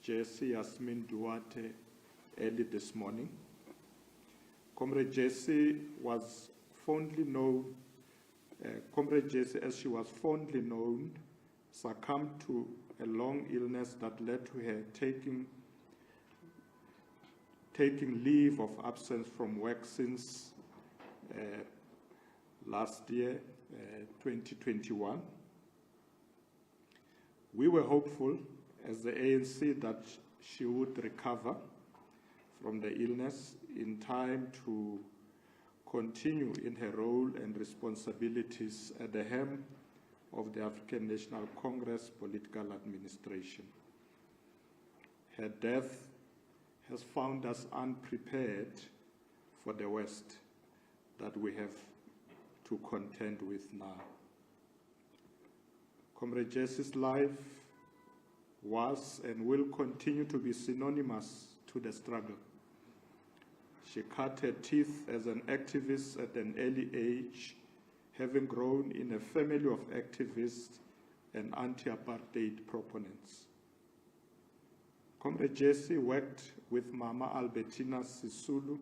Jessie Duarte early this morning. Comrade Jessie was fondly known, Comrade Jessie, as she was fondly known, succumbed to a long illness that led to her taking leave of absence from work since last year, 2021. We were hopeful as the ANC that she would recover from the illness in time to continue in her role and responsibilities at the helm of the African National Congress political administration. Her death has found us unprepared for the worst that we have to contend with now. Comrade Jessie's life was and will continue to be synonymous to the struggle. She cut her teeth as an activist at an early age, having grown in a family of activists and anti-apartheid proponents. Comrade Jessie worked with Mama Albertina Sisulu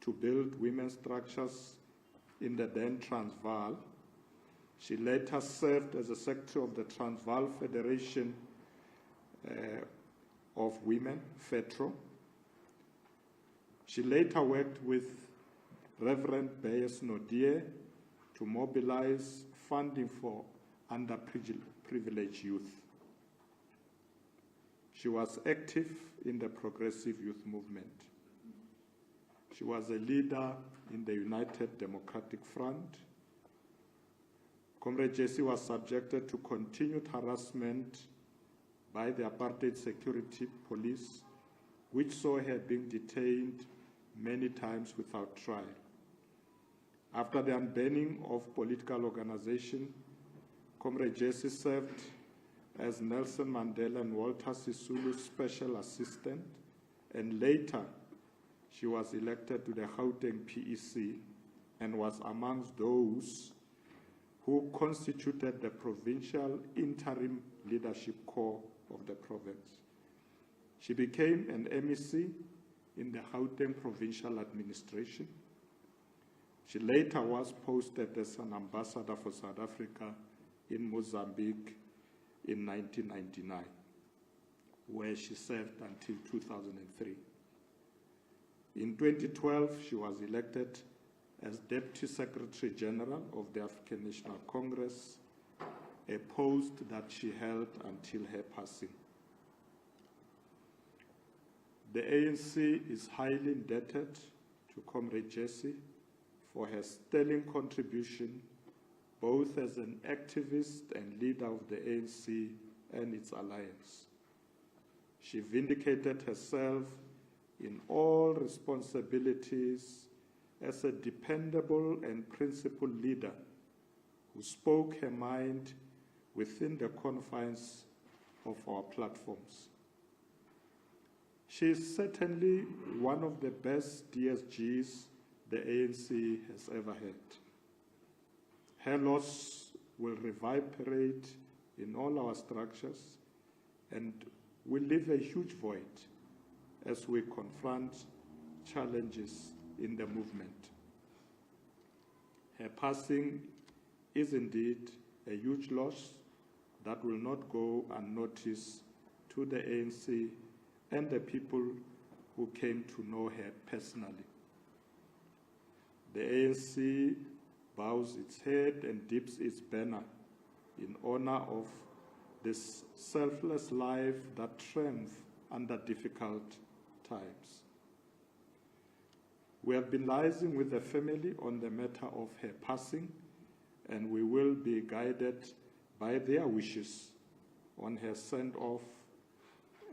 to build women's structures in the then Transvaal. She later served as a secretary of the Transvaal Federation of Women, FETRO. She later worked with Reverend Bayes Nodie to mobilize funding for underprivileged youth. She was active in the progressive youth movement. She was a leader in the United Democratic Front. Comrade Jessie was subjected to continued harassment by the apartheid security police, which saw her being detained many times without trial. After the unbanning of political organization, Comrade Jessie served as Nelson Mandela and Walter Sisulu's special assistant, and later she was elected to the Gauteng PEC and was amongst those who constituted the provincial interim leadership corps of the province. She became an MEC in the Gauteng provincial administration. She later was posted as an ambassador for South Africa in Mozambique in 1999, where she served until 2003. In 2012, she was elected as Deputy Secretary General of the African National Congress, a post that she held until her passing. The ANC is highly indebted to Comrade Jessie for her sterling contribution, both as an activist and leader of the ANC and its alliance. She vindicated herself in all responsibilities as a dependable and principled leader who spoke her mind within the confines of our platforms. She is certainly one of the best DSGs the ANC has ever had. Her loss will reverberate in all our structures and will leave a huge void as we confront challenges in the movement. Her passing is indeed a huge loss that will not go unnoticed to the ANC and the people who came to know her personally. The ANC bows its head and dips its banner in honor of this selfless life that triumphed under difficult times. We have been liaising with the family on the matter of her passing, and we will be guided by their wishes on her send-off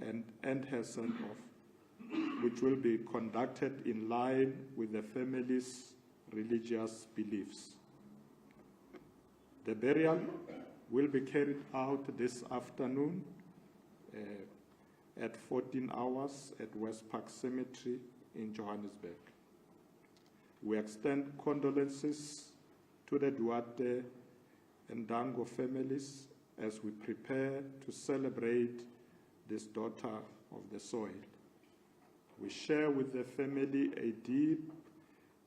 and her send-off, which will be conducted in line with the family's religious beliefs. The burial will be carried out this afternoon at 14 hours at West Park Cemetery in Johannesburg. We extend condolences to the Duarte and Dango families as we prepare to celebrate this daughter of the soil. We share with the family a deep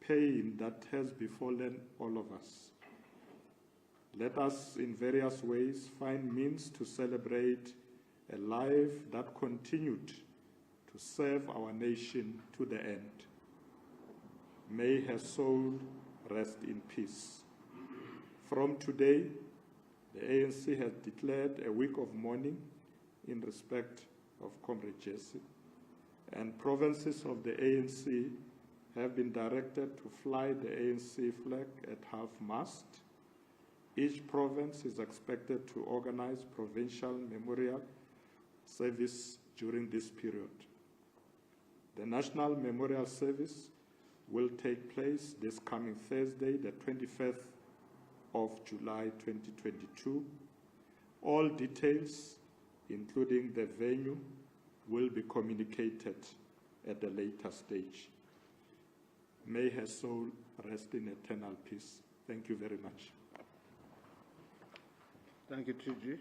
pain that has befallen all of us. Let us, in various ways, find means to celebrate a life that continued to serve our nation to the end. May her soul rest in peace. From today, the ANC has declared a week of mourning in respect of Comrade Jessie, and provinces of the ANC have been directed to fly the ANC flag at half-mast. Each province is expected to organize provincial memorial service during this period. The National Memorial Service will take place this coming Thursday, the 25th of July 2022. All details, including the venue, will be communicated at a later stage. May her soul rest in eternal peace. Thank you very much. Thank you, TG.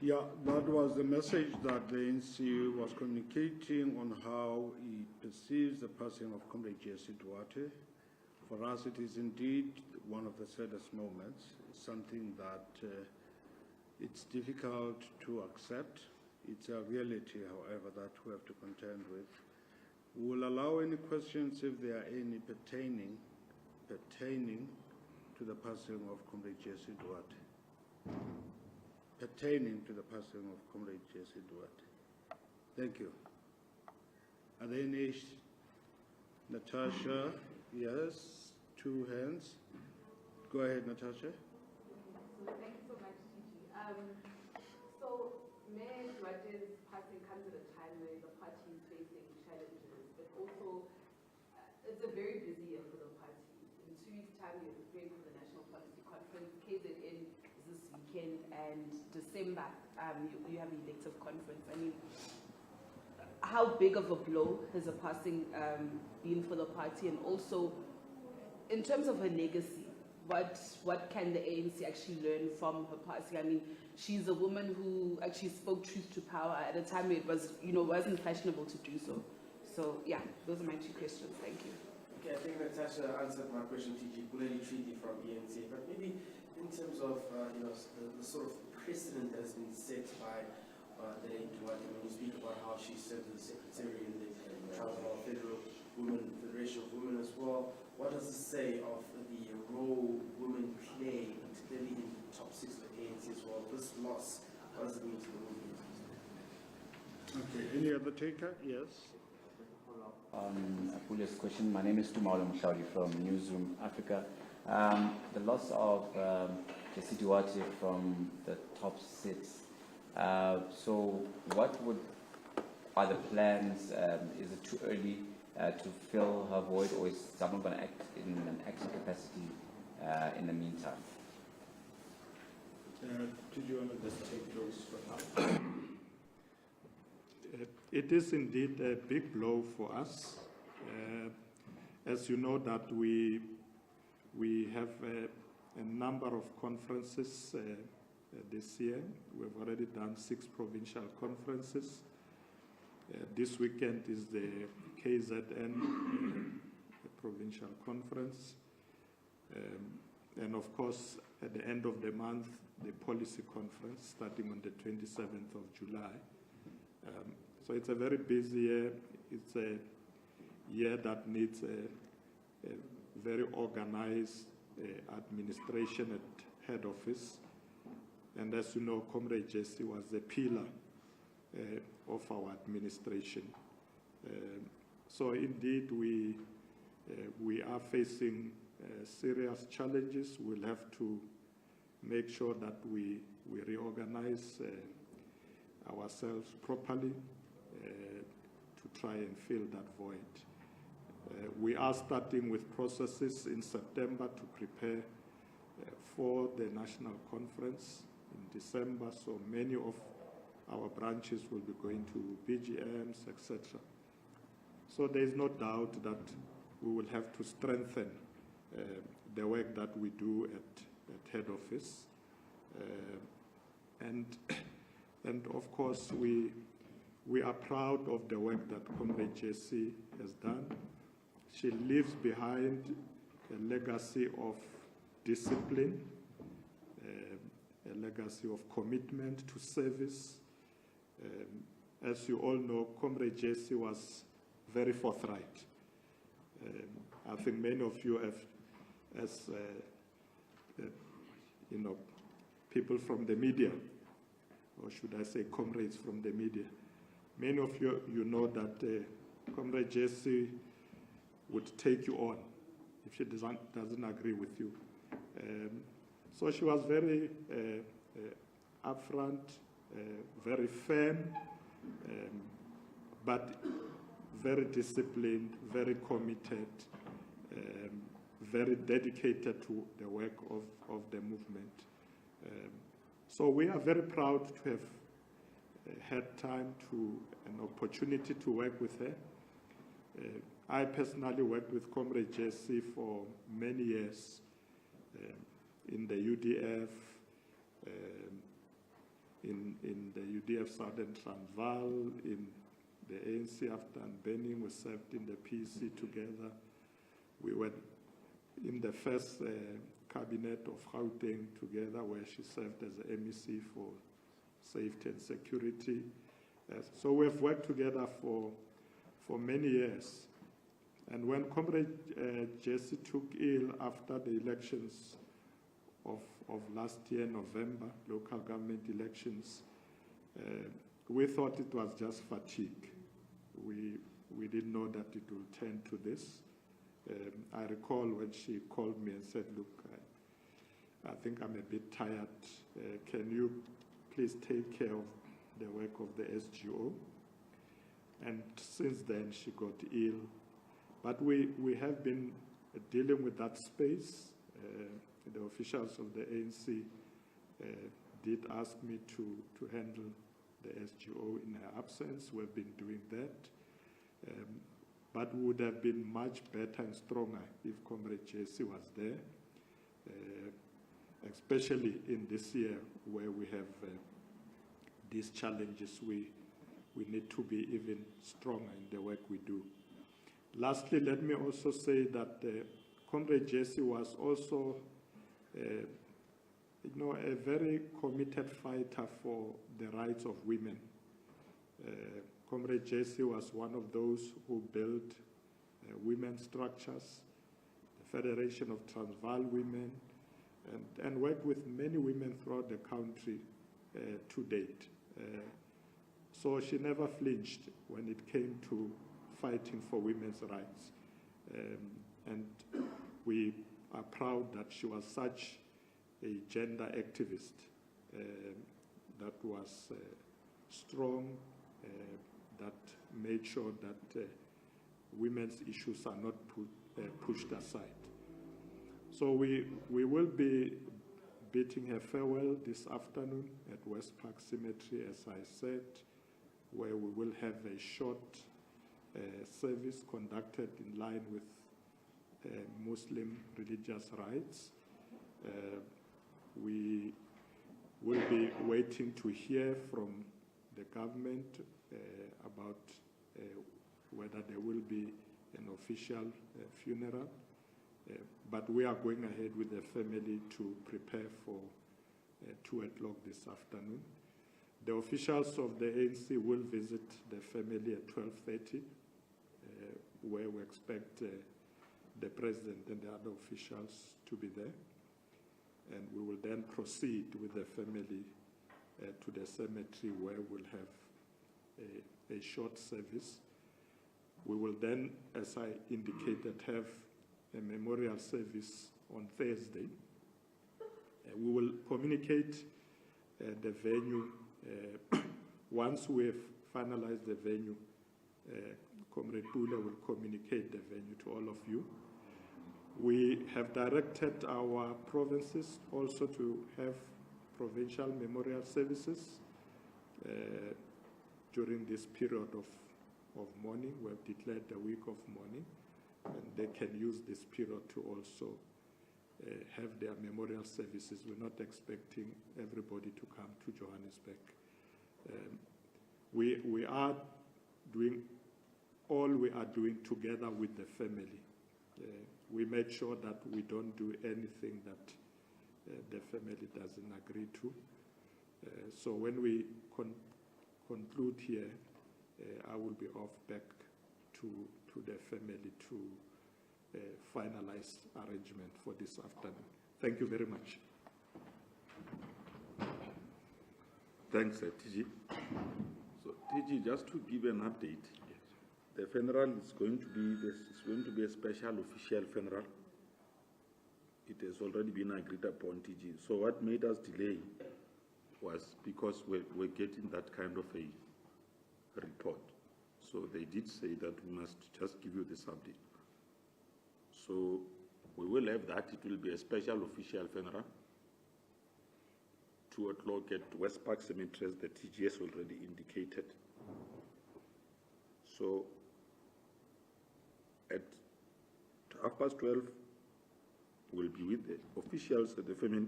Yeah, that was the message that the ANC was communicating on how it perceives the passing of Comrade Jessie Duarte. For us, it is indeed one of the saddest moments. It's something that it's difficult to accept. It's a reality, however, that we have to contend with. We will allow any questions if there are any pertaining to the passing of Comrade Jessie Duarte. Pertaining to the passing of Comrade Jessie Duarte. Thank you. Are there any? Natasha, yes, 2 hands. Go ahead, Natasha. So thank you so much, TG. So Mayor Duarte's passing comes at a time where the party is facing challenges, but also it's a very busy year for the party. In 2 weeks' time, you're preparing for the National Policy Conference. KZN is this weekend, and December, you have the elective conference. I mean, how big of a blow has the passing been for the party, and also in terms of her legacy? What can the ANC actually learn from her passing? I mean, she's a woman who actually spoke truth to power at a time where it was, wasn't fashionable to do so. So yeah, those are my 2 questions. Thank you. Okay, I think Natasha answered my question, TG. Buleli Treaty from ANC, but maybe in terms of the sort of precedent that has been set by the late Duarte, when you speak about how she served as secretary in the Transvaal Federal Federation of Women as well. What does it say of the role women play, particularly in the top 6 of the ANC as well? This loss, what does it mean to the movement? Okay, any other taker? Yes. Apulia's question. My name is Tumalo Mshauri from Newsroom Africa. The loss of Jessie Duarte from the top 6. So what are the plans? Is it too early to fill her void, or is someone going to act in an acting capacity in the meantime? Did you want to just take those for now? It is indeed a big blow for us. As you know, that we have a number of conferences this year. We've already done 6 provincial conferences. This weekend is the KZN provincial conference. And of course, at the end of the month, the policy conference starting on the 27th of July. So it's a very busy year. It's a year that needs a very organized administration at head office. And as you know, Comrade Jessie was the pillar of our administration. So indeed, we are facing serious challenges. We'll have to make sure that we reorganize ourselves properly to try and fill that void. We are starting with processes in September to prepare for the national conference in December, so many of our branches will be going to BGMs, etc. So there is no doubt that we will have to strengthen the work that we do at head office. And And of course, we are proud of the work that Comrade Jessie has done. She leaves behind a legacy of discipline, a legacy of commitment to service. As you all know, Comrade Jessie was very forthright. I think many of you have, as you know, people from the media, or should I say comrades from the media, many of you know that Comrade Jessie would take you on if she doesn't agree with you. So she was very upfront, very firm, but very disciplined, very committed, very dedicated to the work of the movement. So we are very proud to have had time an opportunity to work with her. I personally worked with Comrade Jessie for many years in the UDF, in the UDF Southern Transvaal, in the ANC after unbanning. We served in the PC together. We were in the first cabinet of Gauteng together, where she served as the MEC for safety and security. So we've worked together for many years. And when Comrade Jessie took ill after the elections of last year, November, local government elections, we thought it was just fatigue. We didn't know that it would turn to this. I recall when she called me and said, look, I think I'm a bit tired. Can you please take care of the work of the SGO? And since then, she got ill. But we have been dealing with that space. The officials of the ANC did ask me to handle the SGO in her absence. We've been doing that. But we would have been much better and stronger if Comrade Jessie was there, especially in this year where we have these challenges. We need to be even stronger in the work we do. Lastly, let me also say that Comrade Jessie was also a very committed fighter for the rights of women. Comrade Jessie was one of those who built women's structures, the Federation of Transvaal Women, and worked with many women throughout the country to date. So she never flinched when it came to fighting for women's rights. And we are proud that she was such a gender activist that was strong, that made sure that women's issues are not pushed aside. So we will be bidding her farewell this afternoon at West Park Cemetery, as I said, where we will have a short service conducted in line with Muslim religious rights. We will be waiting to hear from the government about whether there will be an official funeral, but we are going ahead with the family to prepare for 2 o'clock this afternoon. The officials of the ANC will visit the family at 12:30, where we expect the president and the other officials to be there. And we will then proceed with the family to the cemetery, where we'll have a short service. We will then, as I indicated, have a memorial service on Thursday. We will communicate the venue. Once we have finalized the venue, Comrade Pula will communicate the venue to all of you. We have directed our provinces also to have provincial memorial services during this period of mourning. We have declared the week of mourning, and they can use this period to also have their memorial services. We're not expecting everybody to come to Johannesburg We are doing all we are doing together with the family. We make sure that we don't do anything that the family doesn't agree to. So when we conclude here, I will be off back to the family to finalize arrangement for this afternoon. Thank you very much. Thanks, TG. So, TG, just to give an update, the funeral is going to be a special official funeral. It has already been agreed upon, TG. So what made us delay was because we're getting that kind of a report. So they did say that we must just give you this update. So we will have that. It will be a special official funeral. 2 o'clock at West Park Cemetery, as the TGS already indicated. So at 12:30, we'll be with the officials at the family,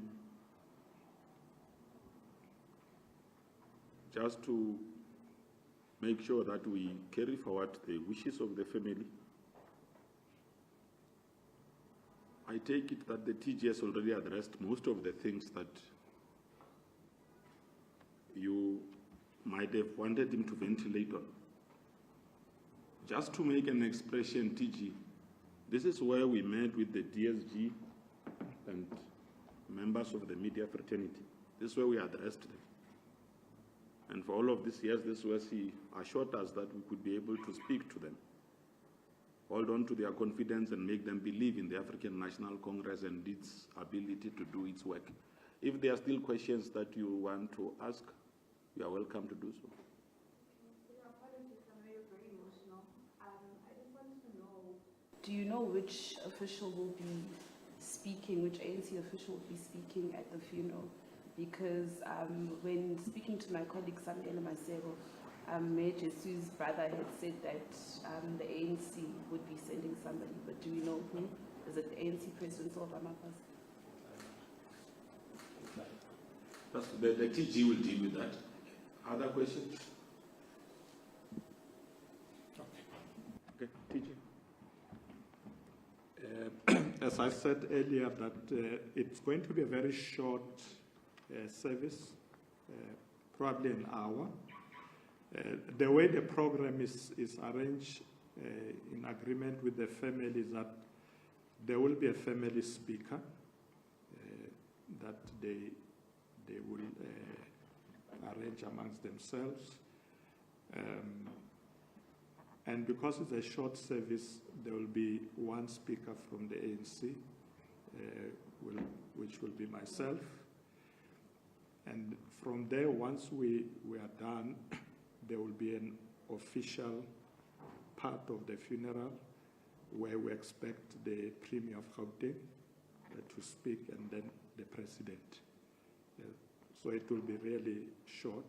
just to make sure that we carry forward the wishes of the family. I take it that the TGS already addressed most of the things that you might have wanted him to ventilate on. Just to make an expression, TG, this is where we met with the DSG and members of the media fraternity. This is where we addressed them. And for all of these years, this was he assured us that we could be able to speak to them, hold on to their confidence and make them believe in the African National Congress and its ability to do its work. If there are still questions that you want to ask, you are welcome to do so. Apologies, I know you're very emotional. I just wanted to know, do you know which official will be speaking, which ANC official will be speaking at the funeral? Because when speaking to my colleague Samuel Masero, Mayor Jessu's brother had said that the ANC would be sending somebody, but do you know who? Is it the ANC President or Ramaphosa? The TG will deal with that. Other questions? Okay, TG. As I said earlier, that it's going to be a very short service, probably an hour. The way the program is arranged in agreement with the family is that there will be a family speaker that they will arrange amongst themselves. And because it's a short service, there will be one speaker from the ANC, which will be myself. And from there, once we are done, there will be an official part of the funeral where we expect the Premier of Gauteng to speak, and then the President. So it will be really short.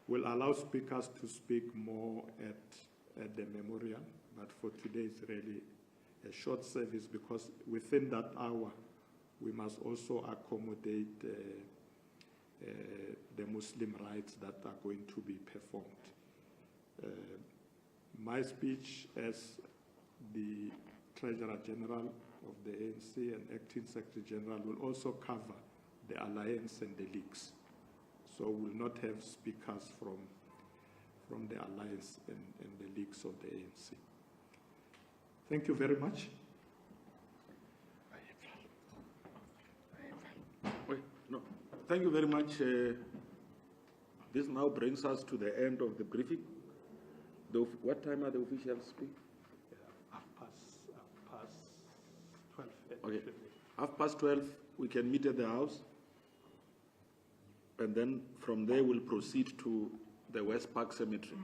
We'll allow speakers to speak more at the memorial, but for today it's really a short service, because within that hour we must also accommodate the Muslim rites that are going to be performed. My speech as the Treasurer General of the ANC and Acting Secretary General will also cover the Alliance and the leagues. So we'll not have speakers from the Alliance and the leagues of the ANC. Thank you very much. No, thank you very much. This now brings us to the end of the briefing. What time are the officials speaking? Half past 12. Okay, 12:30, we can meet at the house. And then from there we'll proceed to the West Park Cemetery.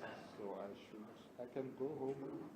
So I can go home